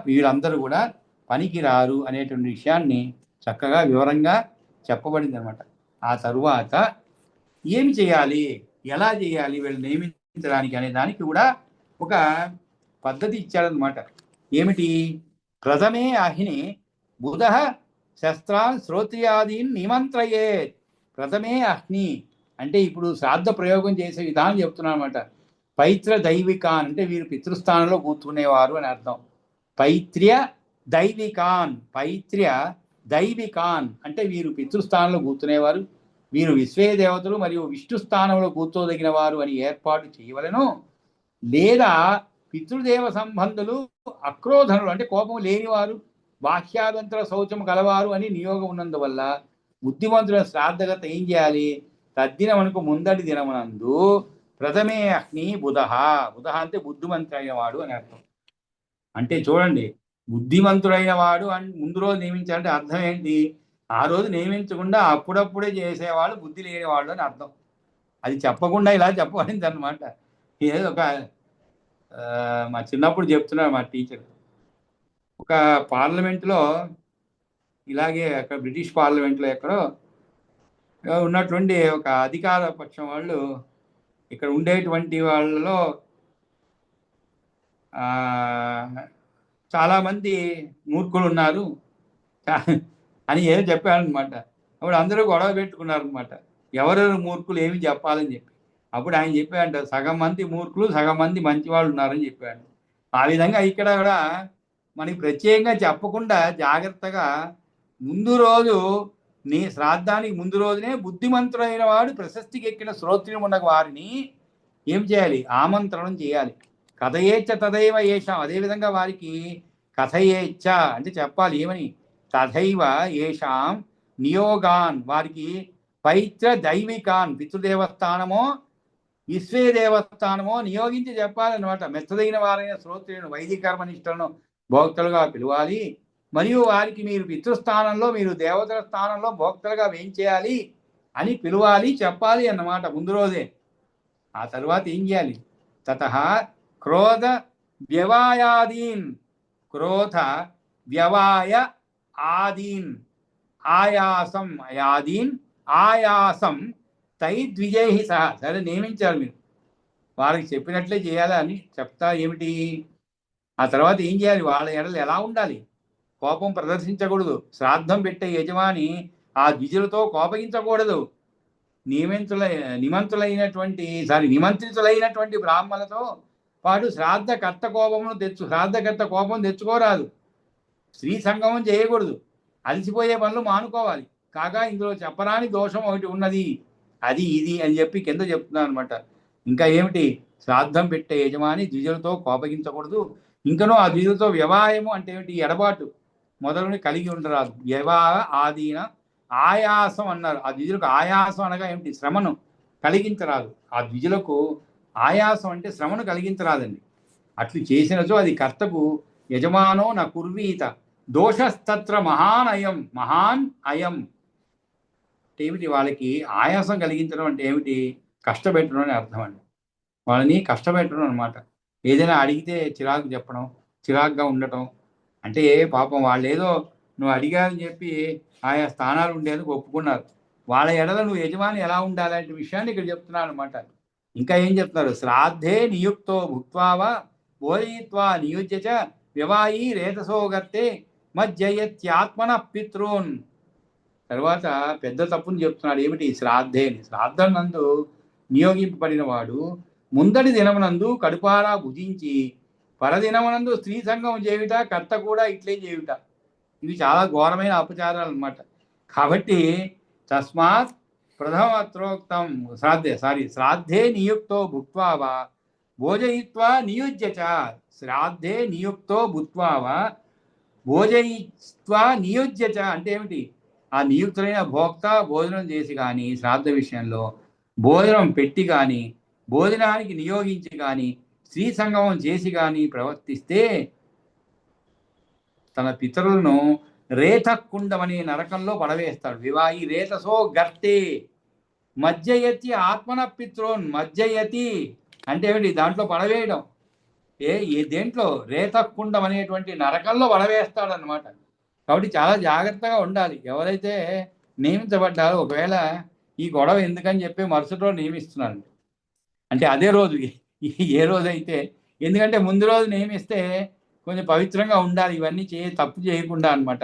వీరందరూ కూడా పనికిరారు అనేటువంటి విషయాన్ని చక్కగా వివరంగా చెప్పబడింది అనమాట. ఆ తరువాత ఏమి చేయాలి, ఎలా చేయాలి, వీళ్ళు నియమించడానికి అనే దానికి కూడా ఒక పద్ధతి ఇచ్చాడనమాట. ఏమిటి? ప్రథమే అహిని బుధ శస్త్రాన్ శ్రోత్రియాదీన్ నిమంత్రయే. ప్రథమే అహ్ని అంటే ఇప్పుడు శ్రాద్ధ ప్రయోగం చేసే విధానం చెప్తున్నాను అనమాట. పైత్ర దైవికాన్ అంటే వీరు పితృస్థానంలో కూర్చునేవారు అని అర్థం. పైత్ర్య దైవికాన్, పైత్ర్య దైవికాన్ అంటే వీరు పితృస్థానంలో కూర్చునేవారు, వీరు విశ్వే దేవతలు మరియు విష్ణు స్థానంలో కూర్చోదగిన వారు అని ఏర్పాటు చేయవలను. లేదా పితృదేవ సంబంధులు అక్రోధనులు అంటే కోపం లేనివారు, బాహ్యాభ్యంతర శౌచము కలవారు అని నియోగం ఉన్నందువల్ల బుద్ధిమంతుల శ్రాద్ధగత ఏం చేయాలి? తద్దినమునకు ముందటి దినమునందు ప్రథమే అగ్ని బుధ. బుధ అంటే బుద్ధిమంతుడైన వాడు అని అర్థం. అంటే చూడండి, బుద్ధిమంతుడైన వాడు అని ముందు రోజు నియమించాలంటే అర్థం ఏంటి? ఆ రోజు నియమించకుండా అప్పుడప్పుడే చేసేవాడు బుద్ధి లేనివాడు అని అర్థం. అది చెప్పకుండా ఇలా చెప్పబడింది అనమాట. ఏదో ఒక మా చిన్నప్పుడు చెప్తున్నారు మా టీచర్, ఒక పార్లమెంట్లో ఇలాగే అక్కడ బ్రిటిష్ పార్లమెంట్లో ఎక్కడో ఉన్నటువంటి ఒక అధికార పక్షం వాళ్ళు ఇక్కడ ఉండేటువంటి వాళ్ళలో చాలామంది మూర్ఖులు ఉన్నారు అని ఏదో చెప్పారనమాట. అప్పుడు అందరూ గొడవ పెట్టుకున్నారనమాట, ఎవరెవరు మూర్ఖులు ఏమి చెప్పాలని చెప్పి. అప్పుడు ఆయన చెప్పాడంట, సగం మంది మూర్ఖులు సగం మంది మంచి వాళ్ళు ఉన్నారని చెప్పాడు. ఆ విధంగా ఇక్కడ కూడా మనకి ప్రత్యేకంగా చెప్పకుండా జాగ్రత్తగా ముందు రోజు నీ శ్రాద్ధానికి ముందు రోజునే బుద్ధిమంతుడైన వాడు ప్రశస్తికి ఎక్కిన శ్రోత్రియం ఉన్న వారిని ఏం చేయాలి? ఆమంత్రణం చేయాలి. కథయేచ్ఛ తదైవ ఏషాం, అదేవిధంగా వారికి కథయేచ్ఛ అంటే చెప్పాలి ఏమని? తథైవ ఏషాం నియోగాన్, వారికి పైత్ర దైవికాన్ పితృదేవస్థానమో విశ్వే దేవస్థానమో నియోగించి చెప్పాలన్నమాట. మెచ్చదగిన వారైన శ్రోత్రులను వైదికర్మనిష్టలను భోక్తలుగా పిలవాలి. మరియు వారికి మీరు పితృస్థానంలో, మీరు దేవతల స్థానంలో భోక్తలుగా వేయించేయాలి అని పిలవాలి, చెప్పాలి అన్నమాట ముందు రోజే. ఆ తర్వాత ఏం చేయాలి? తతః క్రోధ వ్యవాయాదీన్, క్రోధ వ్యవాయ ఆదీన్, ఆయాసం యాదీన్ ఆయాసం తైద్విజై సహా. సరే నియమించాలి మీరు, వారికి చెప్పినట్లే చేయాలి అని చెప్తా. ఏమిటి? ఆ తర్వాత ఏం చేయాలి? వాళ్ళ ఎడలు ఎలా ఉండాలి? కోపం ప్రదర్శించకూడదు. శ్రాద్ధం పెట్టే యజమాని ఆ ద్విజులతో కోపగించకూడదు. నిమంత్రితులైనటువంటి బ్రాహ్మణులతో పాటు శ్రాద్ధకర్త కోపం తెచ్చుకోరాదు. స్త్రీ సంగమం చేయకూడదు. అలసిపోయే పనులు మానుకోవాలి. కాగా ఇందులో చెప్పరాని దోషం ఒకటి ఉన్నది, అది ఇది అని చెప్పి కింద చెప్తున్నాను అనమాట. ఇంకా ఏమిటి? శ్రాద్ధం పెట్టే యజమాని ద్విజులతో కోపగించకూడదు. ఇంకనూ ఆ ద్విజులతో వ్యవాయము అంటే ఏమిటి? ఎడబాటు మొదలుని కలిగి ఉండరాదు. వ్యవా ఆదీన ఆయాసం అన్నారు. ఆ ద్విజులకు ఆయాసం అనగా ఏమిటి? శ్రమను కలిగించరాదు. ఆ ద్విజులకు ఆయాసం అంటే శ్రమను కలిగించరాదండి. అట్లు చేసినచో అది కర్తకు యజమానో నా కుర్వీత దోషస్తత్ర మహాన్ అయం. ఏమిటి? వాళ్ళకి ఆయాసం కలిగించడం అంటే ఏమిటి? కష్టపెట్టడం అని అర్థం అండి. వాళ్ళని కష్టపెట్టడం అనమాట. ఏదైనా అడిగితే చిరాకు చెప్పడం, చిరాకుగా ఉండటం. అంటే పాపం వాళ్ళు ఏదో నువ్వు అడిగారని చెప్పి ఆయా స్థానాలు ఉండేందుకు ఒప్పుకున్నారు. వాళ్ళ ఎడల నువ్వు యజమాని ఎలా ఉండాలంటే విషయాన్ని ఇక్కడ చెప్తున్నాను అనమాట. ఇంకా ఏం చెప్తున్నారు? శ్రాద్ధే నియుక్తో భుక్త్వా బోధయిత్వా నియుజ్య వ్యవాయి రేతసోగర్తే మజ్జయత్యాత్మన పితృన్. తర్వాత పెద్ద తప్పుని చెప్తున్నాడు. ఏమిటి? శ్రాద్ధే, శ్రాద్ధం నందు నియోగింపబడిన వాడు ముందటి దినమునందు కడుపారా భుజించి పరదినమునందు స్త్రీ సంఘం చేయుట, కర్త కూడా ఇట్లే చేయుట. ఇవి చాలా ఘోరమైన అపచారాలు అన్నమాట. కాబట్టి తస్మాత్ ప్రథమత్రోక్తం శ్రాద్ధే నియుక్తో భుక్త్వా వా భోజయిత్వా నియుజ్య చ. శ్రాద్ధే నియుక్తో భుక్త్వా వా భోజయిత్వా నియుజ్య చ అంటే ఏమిటి? ఆ నియుక్తులైన భోక్త భోజనం చేసి కానీ, శ్రాద్ధ విషయంలో భోజనం పెట్టి కానీ, భోజనానికి నియోగించి కానీ, స్త్రీ సంగమం చేసి కానీ ప్రవర్తిస్తే తన పితరులను రేతకుండమనే నరకంలో పడవేస్తాడు. వివాహి రేతసో గర్తే మజ్జయతి ఆత్మన పిత్రోన్. మజ్జయతి అంటే ఏమిటి? దాంట్లో పడవేయడం. ఏ దేంట్లో? రేతకుండం అనేటువంటి నరకంలో పడవేస్తాడనమాట. కాబట్టి చాలా జాగ్రత్తగా ఉండాలి. ఎవరైతే నియమించబడ్డారో ఒకవేళ ఈ గొడవ ఎందుకని చెప్పి మరుసటి రోజు నియమిస్తున్నాడు అంటే అదే రోజు ఏ రోజైతే, ఎందుకంటే ముందు రోజు నియమిస్తే కొంచెం పవిత్రంగా ఉండాలి, ఇవన్నీ తప్పు చేయకుండా అనమాట.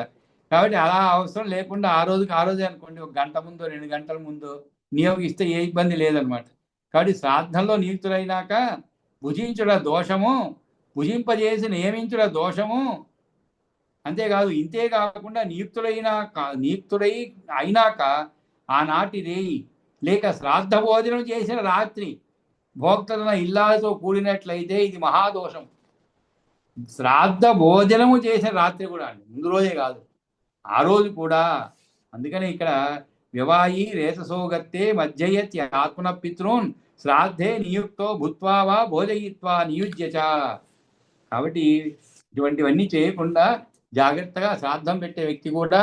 కాబట్టి అలా అవసరం లేకుండా ఆ రోజే అనుకోండి, 1 గంట ముందు 2 గంటల ముందు నియోగిస్తే ఏ ఇబ్బంది లేదనమాట. కాబట్టి శ్రాద్ధంలో నియుక్తులైనాక భుజించుట దోషము, భుజింపజేసి నియమించుట దోషము. అంతేకాదు, ఇంతే కాకుండా నియుక్తుడై అయినాక ఆనాటి రేయి లేక శ్రాద్ధ భోజనం చేసిన రాత్రి భోక్తలన ఇల్లాలతో కూడినట్లయితే ఇది మహాదోషం. శ్రాద్ధ భోజనము చేసిన రాత్రి కూడా అండి, ముందు రోజే కాదు, ఆ రోజు కూడా. అందుకని ఇక్కడ వివాహి రేతసోగత్తే మధ్యయత్య ఆత్మన పితృన్ శ్రాద్ధే నియుక్తో భూత్వా వా భోజయిత్వా నియుజ్యచ. కాబట్టి ఇటువంటివన్నీ చేయకుండా జాగ్రత్తగా శ్రాద్ధం పెట్టే వ్యక్తి కూడా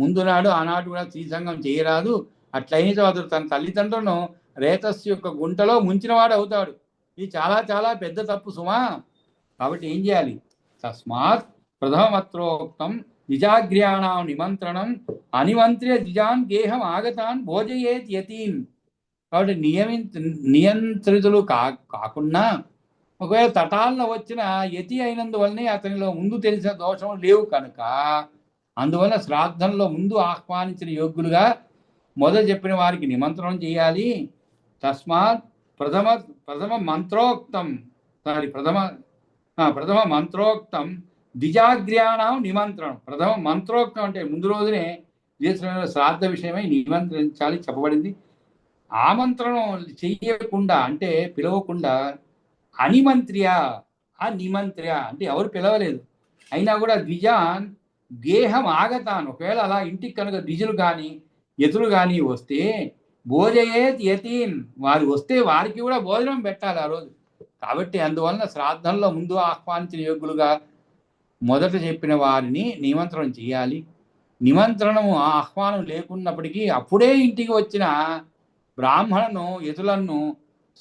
ముందు నాడు ఆనాడు కూడా స్త్రీ సంఘం చేయరాదు. అట్లయిన తర్వాత తన తల్లిదండ్రులను రేతస్సు యొక్క గుంటలో ముంచినవాడు అవుతాడు. ఇది చాలా చాలా పెద్ద తప్పు సుమా. కాబట్టి ఏం చేయాలి? తస్మాత్ ప్రథమత్రోక్తం ద్విజాగ్ర్యాణం నిమంత్రణం అనిమంత్ర్య ద్విజాన్ గేహం ఆగతాన్ భోజయేత్ యతీన్. కాబట్టి నియంత్రితులు కాకుండా ఒకవేళ తటాలను వచ్చిన యతి అయినందువల్లనే అతనిలో ముందు తెలిసిన దోషం లేవు కనుక అందువల్ల శ్రాద్ధంలో ముందు ఆహ్వానించిన యోగ్యులుగా మొదలు చెప్పిన వారికి నిమంత్రణం చేయాలి. తస్మాత్ ప్రథమ మంత్రోక్తం ద్విజాగ్ర్యాణం నిమంత్రణం. ప్రథమ మంత్రోక్తం అంటే ముందు రోజునే శ్రాద్ధ విషయమై నిమంత్రించాలి చెప్పబడింది. ఆమంత్రణం చెయ్యకుండా అంటే పిలవకుండా అనిమంత్ర్య అంటే ఎవరు పిలవలేదు అయినా కూడా ద్విజాన్ గేహం ఆగతాను. ఒకవేళ అలా ఇంటికి కనుక ద్విజులు కానీ యతులు కానీ వస్తే భోజయేత్ యతీన్, వారు వస్తే వారికి కూడా భోజనం పెట్టాలి ఆ రోజు. కాబట్టి అందువలన శ్రాద్ధంలో ముందు ఆహ్వానించిన యోగ్యులుగా మొదట చెప్పిన వారిని నిమంత్రణం చేయాలి. నిమంత్రణము ఆహ్వానం లేకున్నప్పటికీ అప్పుడే ఇంటికి వచ్చిన బ్రాహ్మణను యతులను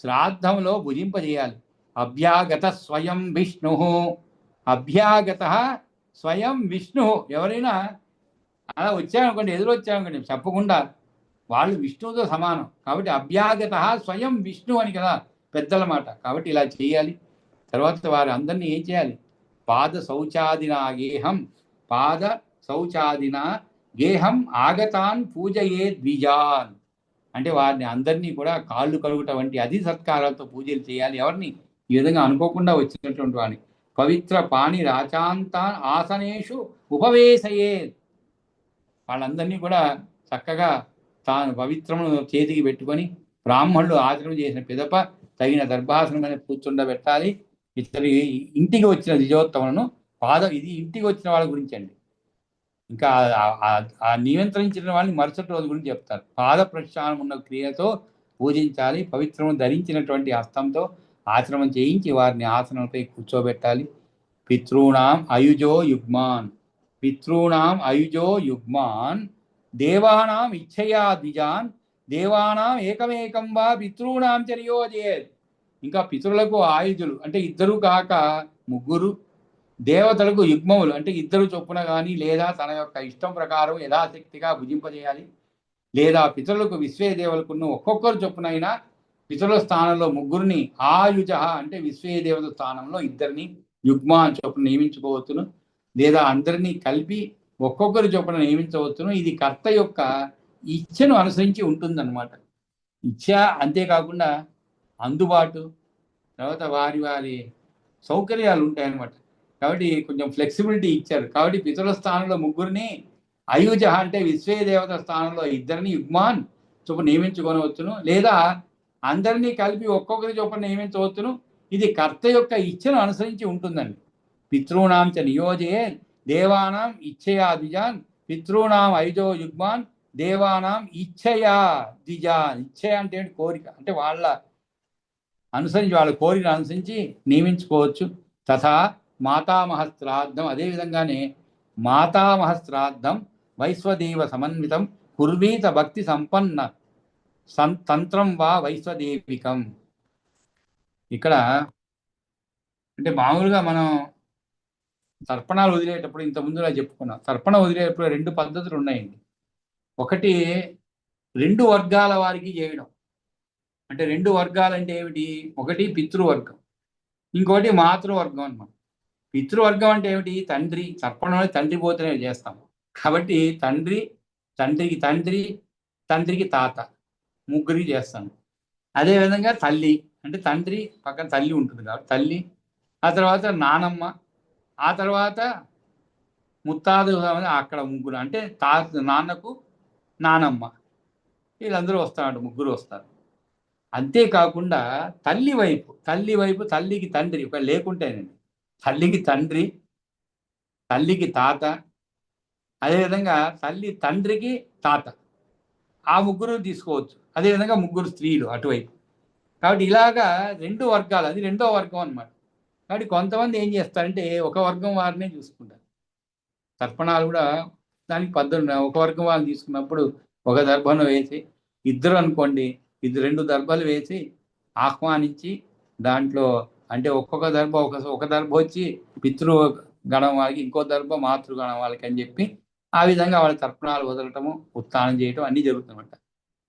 శ్రాద్ధంలో భుజింపజేయాలి. అభ్యాగత స్వయం విష్ణు. అభ్యాగత స్వయం విష్ణు. ఎవరైనా అలా వచ్చారనుకోండి, ఎదురొచ్చారనుకోండి, చెప్పకుండా వాళ్ళు విష్ణువుతో సమానం. కాబట్టి అభ్యాగత స్వయం విష్ణు అని కదా పెద్దల మాట. కాబట్టి ఇలా చేయాలి. తర్వాత వారి అందరినీ ఏం చేయాలి? పాద శౌచాదినా గేహం ఆగతాన్ పూజయే ద్విజాన్. అంటే వారిని అందరినీ కూడా కాళ్ళు కడుగుట వంటి అతి సత్కారాలతో పూజలు చేయాలి. ఎవరిని? ఈ విధంగా అనుకోకుండా వచ్చినటువంటి వాడిని పవిత్ర పాణి రాచాంతాన్ ఆసనేషు ఉపవేశయే. వాళ్ళందరినీ కూడా చక్కగా తాను పవిత్రమును చేతికి పెట్టుకొని బ్రాహ్మణులు ఆచరణ చేసిన పిదప తగిన దర్భాసనమైన కూర్చుండబెట్టాలి. ఇతని ఇంటికి వచ్చిన ద్విజోత్తములను ఇది ఇంటికి వచ్చిన వాళ్ళ గురించి అండి. ఇంకా ఆ నియంత్రించిన వాళ్ళని మరుసటి రోజు గురించి చెప్తారు. పాద ప్రక్షాళన ఉన్న క్రియతో పూజించాలి. పవిత్రము ధరించినటువంటి హస్తంతో ఆచరణం చేయించి వారిని ఆసనంపై కూర్చోబెట్టాలి. పితృణాం అయుజో యుగ్మాన్ దేవానాం ఇచ్చయా ద్విజాన్ దేవానాం ఏకమేకం వా పితృణాం చర్యోజయేత్. ఇంకా పితృలకు ఆయుధులు అంటే ఇద్దరు కాక ముగ్గురు, దేవతలకు యుగ్మములు అంటే ఇద్దరు చొప్పున కానీ లేదా తన యొక్క ఇష్టం ప్రకారం యథాశక్తిగా భుజింపజేయాలి. లేదా పితరులకు విశ్వేదేవులకును ఒక్కొక్కరు చొప్పునైనా పితరుల స్థానంలో ముగ్గురిని ఆయుజ అంటే విశ్వేదేవత స్థానంలో ఇద్దరిని యుగ్మ చొప్పున నియమించుకోవచ్చును. లేదా అందరినీ కలిపి ఒక్కొక్కరు చొప్పున నియమించవచ్చును. ఇది కర్త యొక్క ఇచ్ఛను అనుసరించి ఉంటుందన్నమాట. ఇచ్ఛ అంతేకాకుండా అందుబాటు తర్వాత వారి వారి సౌకర్యాలు ఉంటాయన్నమాట. కాబట్టి కొంచెం ఫ్లెక్సిబిలిటీ ఇచ్చారు. కాబట్టి పితరుల స్థానంలో ముగ్గురిని, అయుజ అంటే విశ్వే దేవత స్థానంలో ఇద్దరిని యుగ్మాన్ చొప్పున నియమించుకొనవచ్చును, లేదా అందరినీ కలిపి ఒక్కొక్కరి చొప్పున నియమించవచ్చును. ఇది కర్త యొక్క ఇచ్ఛను అనుసరించి ఉంటుందండి. పితॄణాం చ నియోజయే దేవానాం ఇచ్ఛయా ద్విజాన్, పితॄణాం ఐజో యుగ్మాన్ దేవానాం ఇచ్ఛయా ద్విజాన్. ఇచ్ఛయ అంటే కోరిక, అంటే వాళ్ళ అనుసరించి, వాళ్ళ కోరికను అనుసరించి నియమించుకోవచ్చు. తథా మాతామహ శ్రాద్ధం, అదేవిధంగానే మాతామహ శ్రాద్ధం వైశ్వదేవ సమన్వితం కుర్వీత భక్తి సంపన్న తంత్రం వా వైశ్వదేవికం. ఇక్కడ అంటే మామూలుగా మనం తర్పణాలు వదిలేటప్పుడు ఇంతకుముందు ఇలా చెప్పుకున్నాం. తర్పణ వదిలేటప్పుడు 2 పద్ధతులు ఉన్నాయండి. ఒకటి 2 వర్గాల వారికి చేయడం. అంటే 2 వర్గాలు అంటే ఏమిటి? ఒకటి పితృవర్గం, ఇంకోటి మాతృవర్గం అన్నమాట. పితృవర్గం అంటే ఏమిటి? తండ్రి. తర్పణం తండ్రి పోతేనే చేస్తాం. కాబట్టి తండ్రి, తండ్రికి తండ్రి, తండ్రికి తాత, ముగ్గురికి చేస్తాను. అదేవిధంగా తల్లి, అంటే తండ్రి పక్కన తల్లి ఉంటుంది కాబట్టి తల్లి, ఆ తర్వాత నానమ్మ, ఆ తర్వాత ముత్తాదు, అక్కడ ముగ్గురు, అంటే నాన్నకు నానమ్మ, వీళ్ళందరూ వస్తారు, ముగ్గురు వస్తారు. అంతేకాకుండా తల్లి వైపు తల్లికి తండ్రి ఒక లేకుంటేనండి, తల్లికి తండ్రి, తల్లికి తాత, అదేవిధంగా తల్లి తండ్రికి తాత, ఆ ముగ్గురు తీసుకోవచ్చు. అదేవిధంగా ముగ్గురు స్త్రీలు అటువైపు. కాబట్టి ఇలాగా 2 వర్గాలు, అది 2వ వర్గం అనమాట. కాబట్టి కొంతమంది ఏం చేస్తారంటే ఒక వర్గం వారినే చూసుకుంటారు. తర్పణాలు కూడా దానికి పద్ధతి. ఒక వర్గం వాళ్ళని తీసుకున్నప్పుడు ఒక దర్భను వేసి, ఇద్దరు అనుకోండి, 2 దర్భలు వేసి ఆహ్వానించి, దాంట్లో అంటే ఒక్కొక్క దర్భ ఒక దర్భ వచ్చి పితృగణం వాళ్ళకి, ఇంకో దర్భ మాతృగణం వాళ్ళకి అని చెప్పి ఆ విధంగా వాళ్ళ తర్పణాలు వదలటము, ఉత్తానం చేయటం అన్నీ జరుగుతుందన్నమాట.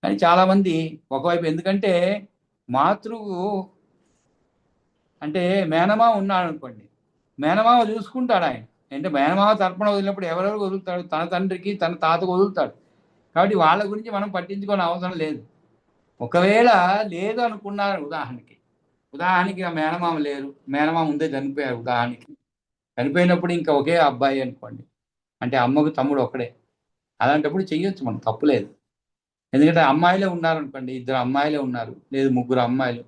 కానీ చాలామంది ఒకవైపు, ఎందుకంటే మాతృవు అంటే మేనమామ ఉన్నాడు అనుకోండి, మేనమామ చూసుకుంటాడు ఆయన. అంటే మేనమామ తర్పణ వదిలినప్పుడు ఎవరెవరు వదులుతాడు? తన తండ్రికి తన తాతకు వదులుతాడు. కాబట్టి వాళ్ళ గురించి మనం పట్టించుకోని అవసరం లేదు. ఒకవేళ లేదు అనుకున్నారు, ఉదాహరణకి ఆ మేనమామ లేరు, మేనమామ ముందే చనిపోయారు ఉదాహరణకి, చనిపోయినప్పుడు ఇంకా ఒకే అబ్బాయి అనుకోండి, అంటే అమ్మకు తమ్ముడు ఒకడే, అలాంటప్పుడు చెయ్యొచ్చు, మనం తప్పులేదు. ఎందుకంటే అమ్మాయిలే ఉన్నారనుకోండి, 2 అమ్మాయిలే ఉన్నారు, లేదు 3 అమ్మాయిలు,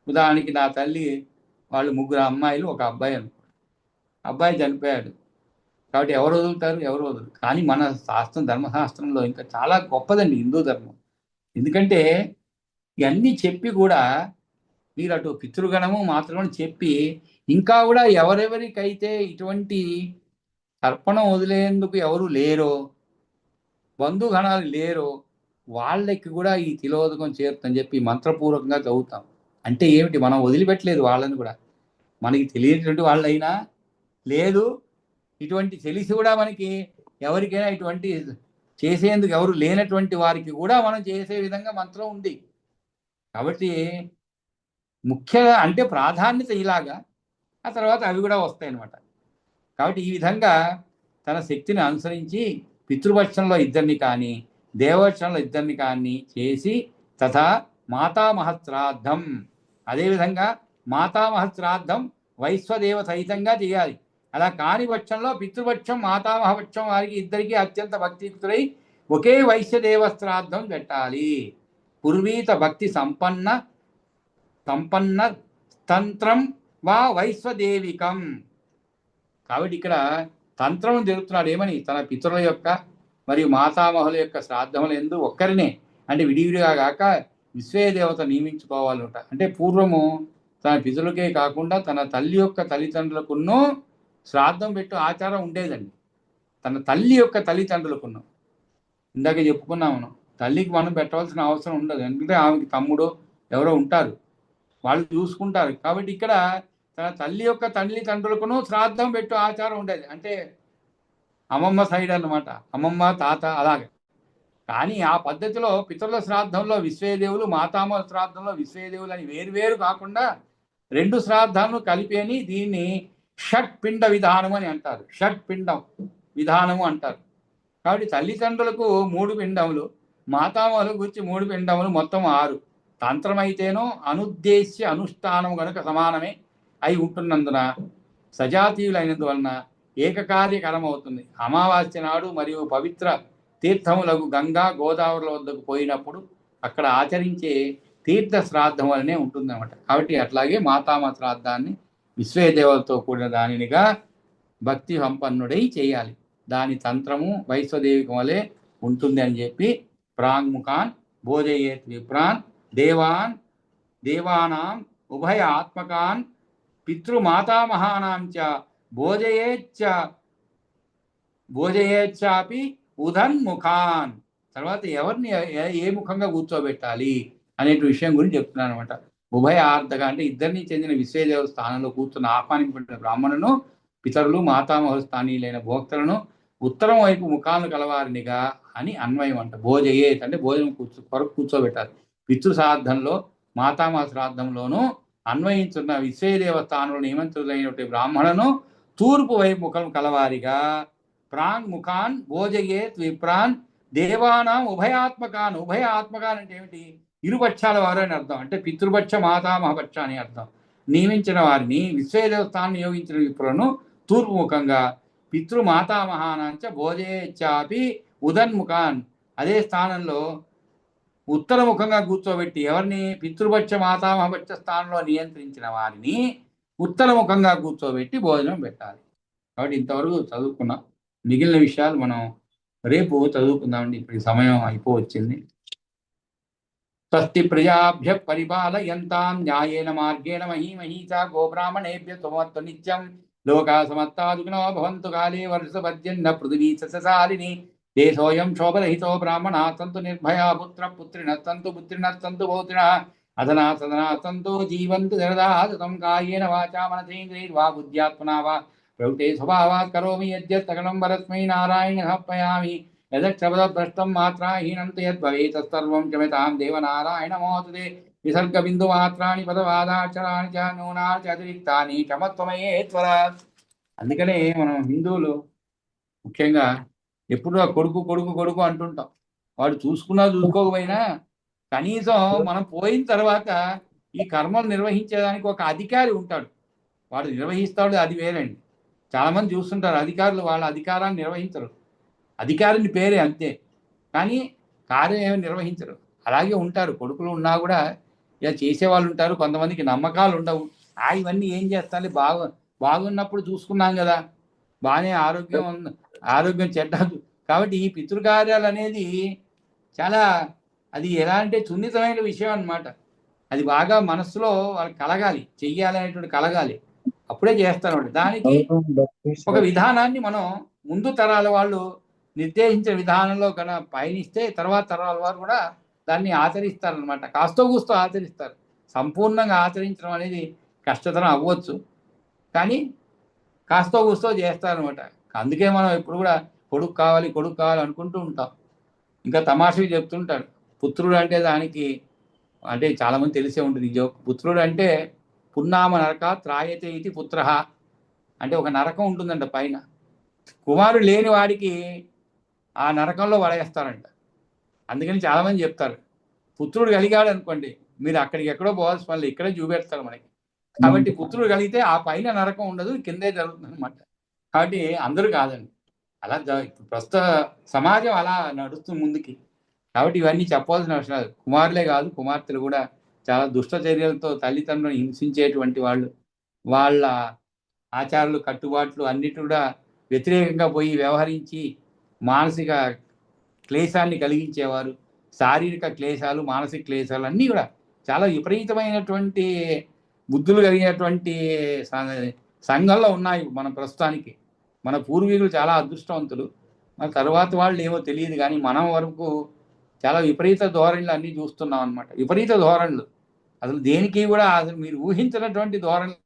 ఉదాహరణకి నా తల్లి వాళ్ళు 3 అమ్మాయిలు, ఒక అబ్బాయి అనుకోండి, అబ్బాయి చనిపోయాడు, కాబట్టి ఎవరు వదులుతారు? ఎవరు వదలరు. కానీ మన శాస్త్రం, ధర్మశాస్త్రంలో ఇంకా చాలా గొప్పదండి హిందూ ధర్మం. ఎందుకంటే ఇవన్నీ చెప్పి కూడా మీరు అటు పితృగణము మాతృగణం చెప్పి, ఇంకా కూడా ఎవరెవరికైతే ఇటువంటి తర్పణం వదిలేందుకు ఎవరు లేరో, బంధుగణాలు లేరో, వాళ్ళకి కూడా ఈ తిలోదకం చేరుతుందని చెప్పి మంత్రపూర్వకంగా చదువుతాం. అంటే ఏమిటి? మనం వదిలిపెట్టలేదు వాళ్ళని కూడా. మనకి తెలియనటువంటి వాళ్ళైనా, లేదు ఇటువంటి తెలిసి కూడా మనకి ఎవరికైనా ఇటువంటి చేసేందుకు ఎవరు లేనటువంటి వారికి కూడా మనం చేసే విధంగా మంత్రం ఉంది. కాబట్టి ముఖ్యంగా అంటే ప్రాధాన్యత ఇలాగా, ఆ తర్వాత అవి కూడా వస్తాయి అన్నమాట. కాబట్టి ఈ విధంగా తన శక్తిని అనుసరించి పితృపక్షంలో ఇద్దరిని కానీ, దేవపక్షంలో ఇద్దరిని కానీ చేసి, తథా మాతామహశ్రాద్ధం, అదేవిధంగా మాతామహశ్రాద్ధం వైశ్వదేవ సహితంగా చేయాలి. అలా కాని పక్షంలో పితృపక్షం, మాతామహపక్షం వారికి ఇద్దరికి అత్యంత భక్తియుక్తులై ఒకే వైశ్యదేవ శ్రాద్ధం పెట్టాలి. పూర్వీత భక్తి సంపన్న తంత్రం వా వైశ్వదేవికం. కాబట్టి ఇక్కడ తంత్రం జరుగుతున్నాడు. ఏమని? తన పితరుల యొక్క మరియు మాతామహుల యొక్క శ్రాద్ధముల యందు ఒక్కరినే, అంటే విడివిడిగా కాక విశ్వేదేవత నియమించుకోవాలట. అంటే పూర్వము తన పితరులకే కాకుండా తన తల్లి యొక్క తల్లిదండ్రులకున్నూ శ్రాద్ధం పెట్టు ఆచారం ఉండేదండి. తన తల్లి యొక్క తల్లిదండ్రులకున్న, ఇందాక చెప్పుకున్నాము, తల్లికి మనం పెట్టవలసిన అవసరం ఉండదు, ఎందుకంటే ఆమెకి తమ్ముడు ఎవరో ఉంటారు, వాళ్ళు చూసుకుంటారు. కాబట్టి ఇక్కడ తన తల్లి యొక్క తల్లిదండ్రులకును శ్రాద్ధం పెట్టు ఆచారం ఉండేది. అంటే అమ్మమ్మ సైడ్ అన్నమాట, అమ్మమ్మ తాత అలాగే. కానీ ఆ పద్ధతిలో పితరుల శ్రాద్ధంలో విశ్వేదేవులు, మాతామహుల శ్రాద్ధంలో విశ్వేదేవులు అని వేరువేరు కాకుండా 2 శ్రాద్ధాలను కలిపి అని దీన్ని షట్పిండ విధానం అని అంటారు. షట్పిండం విధానము అంటారు. కాబట్టి తల్లిదండ్రులకు 3 పిండములు, మాతామహులకు గురించి 3 పిండములు, మొత్తం 6. తంత్రమైతేనో అనుద్దేశ్య అనుష్ఠానం గనుక సమానమే అయి ఉంటున్నందున సజాతీయులైనందువలన ఏకకార్యకరం అవుతుంది. అమావాస్య నాడు మరియు పవిత్ర తీర్థములకు గంగా గోదావరిల వద్దకు పోయినప్పుడు అక్కడ ఆచరించే తీర్థ శ్రాద్ధం వలనే ఉంటుందన్నమాట. కాబట్టి అట్లాగే మాతామ శ్రాద్ధాన్ని విశ్వేదేవతతో కూడిన దానినిగా భక్తి సంపన్నుడై చేయాలి. దాని తంత్రము వైశ్వదేవికి వలె ఉంటుంది అని చెప్పి ప్రాంగ్ముఖాన్ భోజయేత్ విప్రాన్ దేవానాం ఉభయ ఆత్మకాన్ పితృమాతామహానాం చ భోజయేచ్చాపి ఉదన్ముఖాన్. తర్వాత ఎవరిని ఏ ముఖంగా కూర్చోబెట్టాలి అనే విషయం గురించి చెప్తున్నాను అనమాట. ఉభయ ఆర్ధగా అంటే ఇద్దరిని చెందిన విశ్వేదేవ స్థానంలో కూర్చున్న ఆహ్వానింపబడిన బ్రాహ్మణును, పితరులు మాతామహ స్థానీయులైన భోక్తలను ఉత్తరం వైపు ముఖాలను కలవారినిగా అని అన్వయం అంట. భోజయేత్ అంటే భోజనం కొరకు కూర్చోబెట్టాలి. పితృ శ్రాద్ధంలో మాతామహ శ్రాద్ధంలోనూ అన్వయించున్న విశ్వేదేవ స్థానంలో నియమితులైనటువంటి బ్రాహ్మణును తూర్పు వైపు ముఖం కలవారిగా ప్రాంగ్ముఖాన్ భోజయేత్ విప్రాన్ దేవానాం ఉభయాత్మకాన్. ఉభయ ఆత్మకాన్ అంటే ఏమిటి? ఇరుపక్షాల వారు అని అర్థం. అంటే పితృపక్ష మాతామహపక్ష అని అర్థం. నియమించిన వారిని విశ్వేదేవ స్థానం నియోగించిన విప్రులను తూర్పు ముఖంగా, పితృమాతామహానాంచ భోజయేచ్చాపి ఉదన్ముఖాన్ అదే స్థానంలో ఉత్తరముఖంగా కూర్చోబెట్టి ఎవరిని? పితృపక్ష మాతామహపక్ష స్థానంలో నియంత్రించిన వారిని ఉత్తరముఖంగా కూర్చోబెట్టి భోజనం పెట్టాలి. కాబట్టి ఇంతవరకు చదువుకున్నాం. మిగిలిన విషయాలు మనం రేపు చదువుకుందామండి. ఇప్పుడు సమయం అయిపోవచ్చింది. స్వస్తి ప్రజాభ్య పరిపాలయంతాం న్యాయేన మార్గేణ మహీమహీసా గోబ్రాహ్మణేభ్య సుమస్తు నిత్యం లోకా సమస్తాదుగ్నో భవంతు కాలే వర్షపర్జన్య పృథివీ సస్యశాలిని దేశోయం శోభరహితో బ్రాహ్మణా సంతు నిర్భయా పుత్ర పుత్రిణ సంతు పుత్రిణ సంతు పౌత్రిణ అధనా సదనా సంతు జీవంతు జరదాతం కాయేన వాచా మనసేంద్రియైర్వా బుద్ధ్యాత్మనా వా ప్రవృత్తే స్వభావాత్ కరోమి యద్యత్ సకలం వరస్మై నారాయణ సమర్పయామి యదక్షపదభ్రష్టం మాత్రాహీనం యద్భవేత్ తత్సర్వం క్షమ్యతాం దేవనారాయణ మోతుతే విసర్గ బిందు మాత్రాని పదవాదాక్షరాణి చ న్యూనాని చ అతిరిక్తాని క్షమత్వమయేత్వర. అందుకనే మనం హిందువులు ముఖ్యంగా ఎప్పుడు కొడుకు కొడుకు కొడుకు అంటుంటాం. వాడు చూసుకున్నా చూసుకోకపోయినా కనీసం మనం పోయిన తర్వాత ఈ కర్మలు నిర్వహించేదానికి ఒక అధికారి ఉంటాడు. వాడు నిర్వహిస్తాడు, అది వేరండి. చాలామంది చూస్తుంటారు అధికారులు వాళ్ళ అధికారాన్ని నిర్వహించరు. అధికారిని పేరే అంతే, కానీ కార్యం ఏమి నిర్వహించరు. అలాగే ఉంటారు కొడుకులు ఉన్నా కూడా ఇలా చేసేవాళ్ళు ఉంటారు. కొంతమందికి నమ్మకాలు ఉండవు. ఇవన్నీ ఏం చేస్తాను, బాగున్నప్పుడు చూసుకున్నాం కదా, బాగానే ఆరోగ్యం చెడ్డ. కాబట్టి ఈ పితృకార్యాలు అనేది చాలా అది ఎలా అంటే సున్నితమైన విషయం అన్నమాట. అది బాగా మనస్సులో వాళ్ళకి కలగాలి, చెయ్యాలనేటువంటి కలగాలి, అప్పుడే చేస్తారు. దానికి ఒక విధానాన్ని మనం ముందు తరాల వాళ్ళు నిర్దేశించిన విధానంలో కన్నా పయనిస్తే తర్వాత తరాల వారు కూడా దాన్ని ఆచరిస్తారనమాట. కాస్తో కూస్తో ఆచరిస్తారు. సంపూర్ణంగా ఆచరించడం అనేది కష్టతరం అవ్వచ్చు, కానీ కాస్తో కూస్తో చేస్తారనమాట. అందుకే మనం ఎప్పుడు కూడా కొడుకు కావాలి అనుకుంటూ ఉంటాం. ఇంకా తమాషగా చెప్తుంటాడు, పుత్రుడు అంటే దానికి అంటే చాలామంది తెలిసే ఉంటుంది జోక్. పుత్రుడు అంటే పున్నామ నరక త్రాయతే ఇది పుత్ర అంటే ఒక నరకం ఉంటుందంట పైన. కుమారుడు లేని వాడికి ఆ నరకంలో పడేస్తారంట. అందుకని చాలామంది చెప్తారు, పుత్రుడు కలిగాడు అనుకోండి మీరు అక్కడికి ఎక్కడో పోవాల్సిన పనులు ఇక్కడే చూపెడతారు మనకి. కాబట్టి పుత్రుడు కలిగితే ఆ పైన నరకం ఉండదు, కిందే జరుగుతుంది అనమాట. కాబట్టి అందరూ కాదండి, అలా ప్రస్తుత సమాజం అలా నడుస్తుంది ముందుకి. కాబట్టి ఇవన్నీ చెప్పవలసిన అవసరం. కుమారులే కాదు, కుమార్తెలు కూడా చాలా దుష్ట చర్యలతో తల్లిదండ్రులను హింసించేటువంటి వాళ్ళు, వాళ్ళ ఆచారాలు కట్టుబాట్లు అన్నిటి కూడా వ్యతిరేకంగా పోయి వ్యవహరించి మానసిక క్లేశాన్ని కలిగించేవారు. శారీరక క్లేశాలు, మానసిక క్లేశాలు అన్నీ కూడా చాలా విపరీతమైనటువంటి బుద్ధులు కలిగినటువంటి సంఘంలో ఉన్నాయి మన ప్రస్తుతానికి. మన పూర్వీకులు చాలా అదృష్టవంతులు. మన తర్వాత వాళ్ళు ఏమో తెలియదు, కానీ మనం వరకు చాలా విపరీత ధోరణులు అన్నీ చూస్తున్నాం అనమాట. విపరీత ధోరణులు, అసలు దేనికి కూడా అసలు మీరు ఊహించినటువంటి ధోరణులు